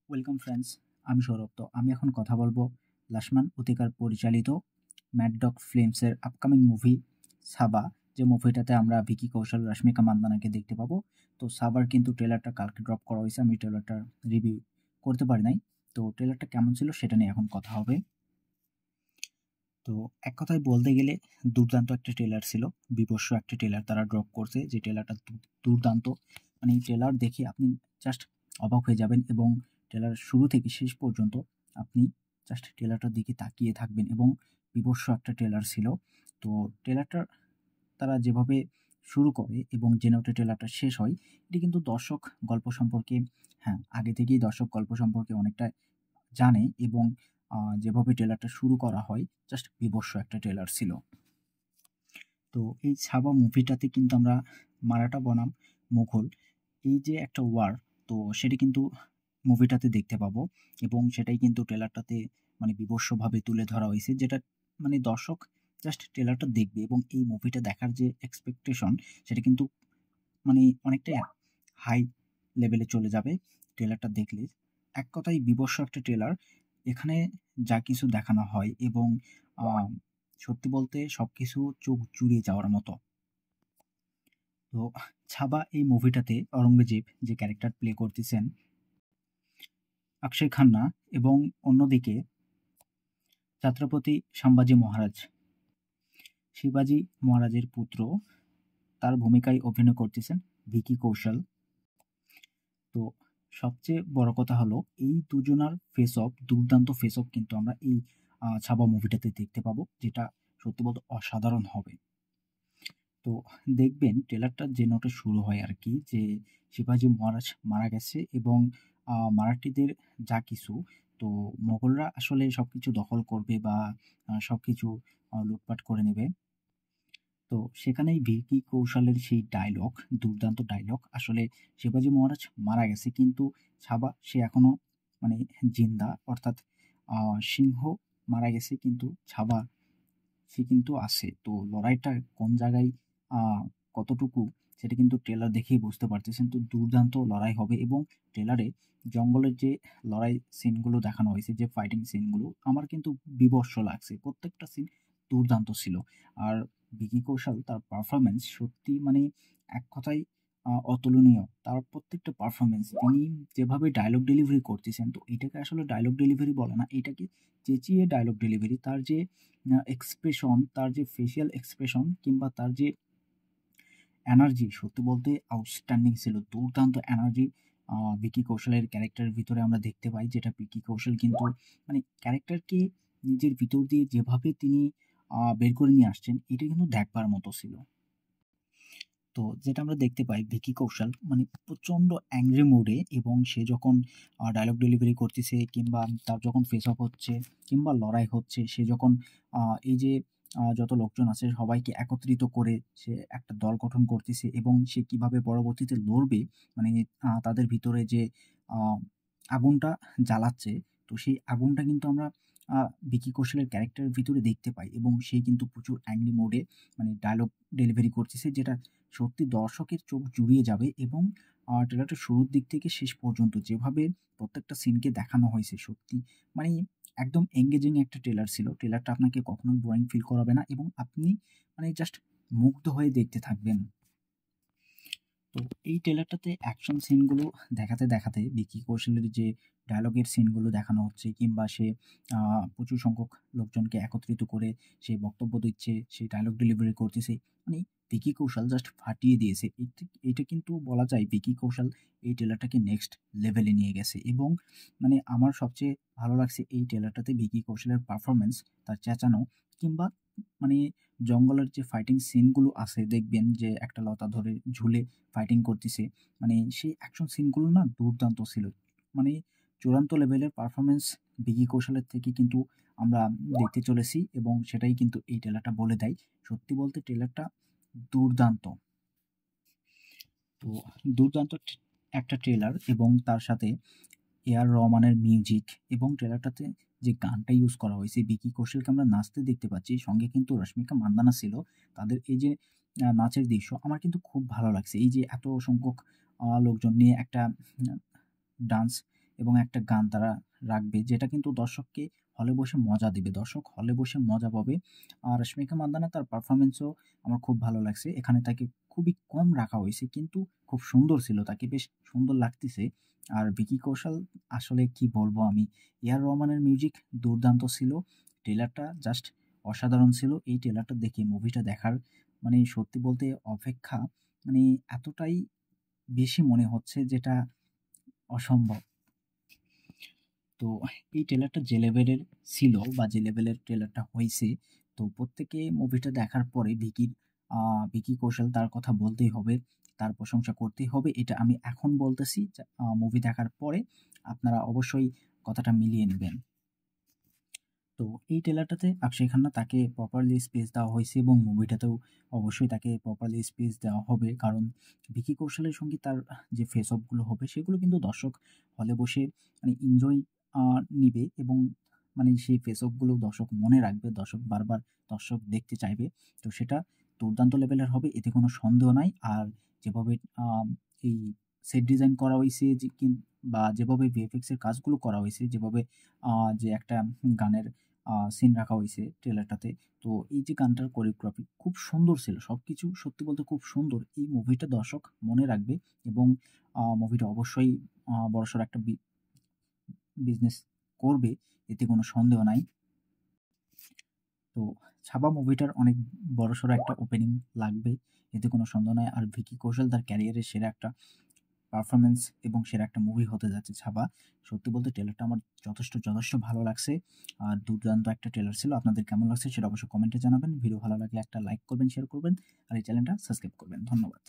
Welcome friends, আমি সৌরভ। তো আমি এখন কথা বলবো লাশমান উতিকার পরিচালিত ম্যাড ডগ ফিল্মসের আপকামিং মুভি সাবা, যে মুভিটাতে আমরা ভিকি কৌশল, রশ্মিকা মান্দানাকে দেখতে পাবো। তো সাবার কিন্তু ট্রেলারটা কালকে ড্রপ করা হয়েছে, আমি ট্রেলারটার রিভিউ করতে পারি নাই। তো ট্রেলারটা কেমন ছিল সেটা নিয়ে এখন কথা হবে। তো এক কথায় বলতে গেলে দুর্দান্ত একটা ট্রেলার ছিল, বিভৎস একটা ট্রেলার তারা ড্রপ করছে, যে ট্রেলারটা দুর্দান্ত। মানে এই ট্রেলার দেখে আপনি জাস্ট অবাক হয়ে যাবেন এবং ট্রেলার শুরু থেকে শেষ পর্যন্ত আপনি জাস্ট ট্রেলারটার দিকে তাকিয়ে থাকবেন এবং বিভৎস একটা ট্রেলার ছিল। তো ট্রেলারটার তারা যেভাবে শুরু করে এবং যেভাবে ট্রেলারটা শেষ হয়, এটি কিন্তু দর্শক গল্প সম্পর্কে, হ্যাঁ, আগে থেকেই দর্শক গল্প সম্পর্কে অনেকটা জানে এবং যেভাবে ট্রেলারটা শুরু করা হয় জাস্ট বীভৎস একটা ট্রেলার ছিল। তো এই ছাবা মুভিটাতে কিন্তু আমরা মারাঠা বনাম মুঘল, এই যে একটা ওয়ার, তো সেটি কিন্তু মুভিটাতে দেখতে পাবো এবং সেটাই কিন্তু ট্রেলারটাতে মানে বীভৎসভাবে তুলে ধরা হয়েছে, যেটা মানে দর্শক জাস্ট ট্রেলারটা দেখবে এবং এই মুভিটা দেখার যে এক্সপেকটেশন সেটা কিন্তু মানে অনেকটাই হাই লেভেলে চলে যাবে ট্রেলারটা দেখলে। এক কথায় বীভৎস একটা ট্রেলার। এখানে যা কিছু দেখানো হয় এবং সত্যি বলতে সবকিছু চোখ জুড়িয়ে যাওয়ার মতো। তো ছাবা এই মুভিটাতে অরঙ্গজেব যে ক্যারেক্টার প্লে করতেছেন অক্ষয় খান্না, এবং অন্যদিকে ছত্রপতি সম্ভাজি মহারাজ, শিবাজি মহারাজের পুত্র, তার ভূমিকায় অভিনয় করতেছেন ভিকি কৌশল। তো সবচেয়ে বড় কথা হলো এই দুজনার ফেস অফ, দুর্দান্ত ফেস অফ কিন্তু আমরা এই ছাবা মুভিটাতে দেখতে পাবো, যেটা সত্যি বলতে অসাধারণ হবে। তো দেখবেন ট্রেলারটা যে নোটে শুরু হয় আর কি, যে শিবাজি মহারাজ মারা গেছে এবং মারাঠিদের যা কিছু, তো মোগলরা আসলে সবকিছু দখল করবে বা সবকিছু লুটপাট করে নেবে। তো সেখানেই ভিকি কৌশলের সেই ডায়লগ, দুর্দান্ত ডায়লগ, আসলে শিবাজি মহারাজ মারা গেছে কিন্তু ছাবা সে এখনো মানে জিন্দা, অর্থাৎ সিংহ মারা গেছে কিন্তু ছাবা সে কিন্তু আছে। তো লড়াইটা কোন জায়গায় কতটুকু সেটা কিন্তু ট্রেলার দেখেই বুঝতে পারতেছেন। তো দুর্দান্ত লড়াই হবে এবং ট্রেলারে জঙ্গলের যে লড়াই সিনগুলো দেখানো হয়েছে, যে ফাইটিং সিনগুলো, আমার কিন্তু বীভৎস লাগছে, প্রত্যেকটা সিন দুর্দান্ত ছিল। আর ভিকি কৌশল তার পারফরমেন্স সত্যি মানে এক কথায় অতুলনীয়। তার প্রত্যেকটা পারফরমেন্স, তিনি যেভাবে ডায়লগ ডেলিভারি করতেছেন, তো এটাকে আসলে ডায়লগ ডেলিভারি বলে না, এটাকে চেঁচিয়ে ডায়লগ ডেলিভারি। তার যে এক্সপ্রেশন, তার যে ফেসিয়াল এক্সপ্রেশন কিংবা তার যে এনার্জি, সত্যি বলতে আউটস্ট্যান্ডিং ছিল, দুর্দান্ত এনার্জি ভিকি কৌশলের ক্যারেক্টারের ভিতরে আমরা দেখতে পাই, যেটা ভিকি কৌশল কিন্তু মানে ক্যারেক্টারকে নিজের ভিতর দিয়ে যেভাবে তিনি বের করে নিয়ে আসছেন, এটা কিন্তু দেখবার মতো ছিল। তো যেটা আমরা দেখতে পাই, ভিকি কৌশল মানে প্রচণ্ড অ্যাংরি মুডে, এবং সে যখন ডায়লগ ডেলিভারি করতেছে কিংবা তার যখন ফেস অফ হচ্ছে কিংবা লড়াই হচ্ছে, সে যখন এই যে যত লোকজন আছে সবাইকে একত্রিত করে সে একটা দল গঠন করতেছে এবং সে কিভাবে পরবর্তীতে লড়বে, মানে তাদের ভিতরে যে আহ, আগুনটা জ্বালাচ্ছে, তো সেই আগুনটা কিন্তু আমরা ভিকি কৌশলের ক্যারেক্টারের ভিতরে দেখতে পাই এবং সে কিন্তু প্রচুর অ্যাংরি মোডে মানে ডায়লগ ডেলিভারি করতেছে, যেটা সত্যি দর্শকের চোখ জুড়িয়ে যাবে। এবং ট্রেলারটা শুরুর দিক থেকে শেষ পর্যন্ত যেভাবে প্রত্যেকটা সিনকে দেখানো হয়েছে, সত্যি মানে একদম এঙ্গেজিং একটা ট্রেলার ছিল। ট্রেলারটা আপনাকে কখনোই বোরিং ফিল করাবে না এবং আপনি মানে জাস্ট মুগ্ধ হয়ে দেখতে থাকবেন। তো এই ট্রেলারটাতে অ্যাকশন সিনগুলো দেখাতে দেখাতে ভিকি কৌশলের যে ডায়লগের সিনগুলো দেখানো হচ্ছে কিংবা সে প্রচুর সংখ্যক লোকজনকে একত্রিত করে সে বক্তব্য দিচ্ছে, সে ডায়লগ ডেলিভারি করতেছে, মানে ভিকি কৌশল জাস্ট ফাটিয়ে দিয়েছে। এটা কিন্তু বলা যায় ভিকি কৌশল এই ট্রেলারটাকে নেক্সট লেভেলে নিয়ে গেছে। এবং মানে আমার সবচেয়ে ভালো লাগছে এই ট্রেলারটাতে ভিকি কৌশলের পারফরমেন্স, তার চেঁচানো কিংবা মানে জঙ্গলের যে ফাইটিং সিনগুলো আছে, দেখবেন যে একটা লতা ধরে ঝুলে ফাইটিং করতেছে, মানে সেই অ্যাকশন সিনগুলো না দুর্দান্ত ছিল। মানে চূড়ান্ত লেভেলের পারফরমেন্স ভিকি কৌশলের থেকে কিন্তু আমরা দেখতে চলেছি এবং সেটাই কিন্তু এই ট্রেলারটা বলে দেয়। সত্যি বলতে ট্রেলারটা দুর্দান্ত। তো দুর্দান্ত একটা ট্রেলার এবং তার সাথে এআর রহমানের মিউজিক এবং ট্রেলারটাতে যে গানটা ইউজ করা হয়েছে, ভিকি কৌশলকে আমরা নাচতে দেখতে পাচ্ছি, সঙ্গে কিন্তু রশ্মিকা মান্দানা ছিল। তাদের এই যে নাচের দৃশ্য আমার কিন্তু খুব ভালো লাগছে। এই যে এত সংখ্যক লোকজন নিয়ে একটা ডান্স এবং একটা গান তারা রাখবে যেটা কিন্তু দর্শককে হলে বসে মজা দিবে। দর্শক হলে বসে মজা পাবে। আর রশ্মিকা মান্দানা তার পারফরম্যান্সও আমার খুব ভালো লাগছে। এখানে তাকে খুবই কম রাখা হইছে কিন্তু খুব সুন্দর ছিল। তাকে বেশ সুন্দর লাগতিছে। আর ভিকি কৌশল আসলে কি বলবো আমি? এ.আর. রহমানের মিউজিক দুর্দান্ত ছিল। ট্রেলারটা জাস্ট অসাধারণ ছিল। এই ট্রেলারটা দেখে মুভিটা দেখার মানে সত্যি বলতে অপেক্ষা মানে এতটাই বেশি মনে হচ্ছে যেটা অসম্ভব। তো এই ট্রেলারটা যে লেভেলের ছিল বা যে লেভেলের ট্রেলারটা হইছে, তো প্রত্যেকে মুভিটা দেখার পরে ভিকি কৌশল তার কথা বলতেই হবে, তার প্রশংসা করতেই হবে। এটা আমি এখন বলতেছি যা মুভি দেখার পরে আপনারা অবশ্যই কথাটা মিলিয়ে নিবেন। তো এই ট্রেলারটাতে অক্ষয় খান্না তাকে প্রপারলি স্পেস দেওয়া হয়েছে এবং মুভিটাতেও অবশ্যই তাকে প্রপারলি স্পেস দেওয়া হবে। কারণ ভিকি কৌশলের সঙ্গে তার যে ফেস অফ গুলো হবে সেগুলো কিন্তু দর্শক হলে বসে মানে এনজয় নিবে এবং মানে সেই ফেস অফ গুলো দর্শক মনে রাখবে। দর্শক দেখতে চাইবে। তো সেটা দুর্দান্ত লেভেলের হবে এতে কোনো সন্দেহ নাই। আর যেভাবে এই সেট ডিজাইন করা হইছে বা যেভাবে ভিএফএক্স এর কাজগুলো করা হইছে, যেভাবে যে একটা গানের সিন রাখা হইছে ট্রেলারটাতে। তো এই যে গানটার কোরিওগ্রাফি খুব সুন্দর ছিল। সবকিছু সত্যি বলতে খুব সুন্দর। এই মুভিটা দর্শক মনে রাখবে এবং মুভিটা অবশ্যই বড়সড় একটা বিজনেস করবে এতে কোনো সন্দেহ নাই। তো ছাবা মুভিটার অনেক বড়সড় একটা ওপেনিং লাগবে এতে কোনো সন্দেহ নাই। আর ভিকি কৌশল তার ক্যারিয়ারের সেরা একটা পারফরম্যান্স এবং সেরা একটা মুভি হতে যাচ্ছে ছাবা। সত্যি বলতে ট্রেলারটা আমার যথেষ্ট ভালো লাগছে। আর দুর্দান্ত একটা ট্রেলার ছিল। আপনাদের কেমন লাগছে সেটা অবশ্যই কমেন্টে জানাবেন। ভিডিও ভালো লাগলে একটা লাইক করবেন, শেয়ার করবেন আর এই চ্যানেলটা সাবস্ক্রাইব করবেন। ধন্যবাদ।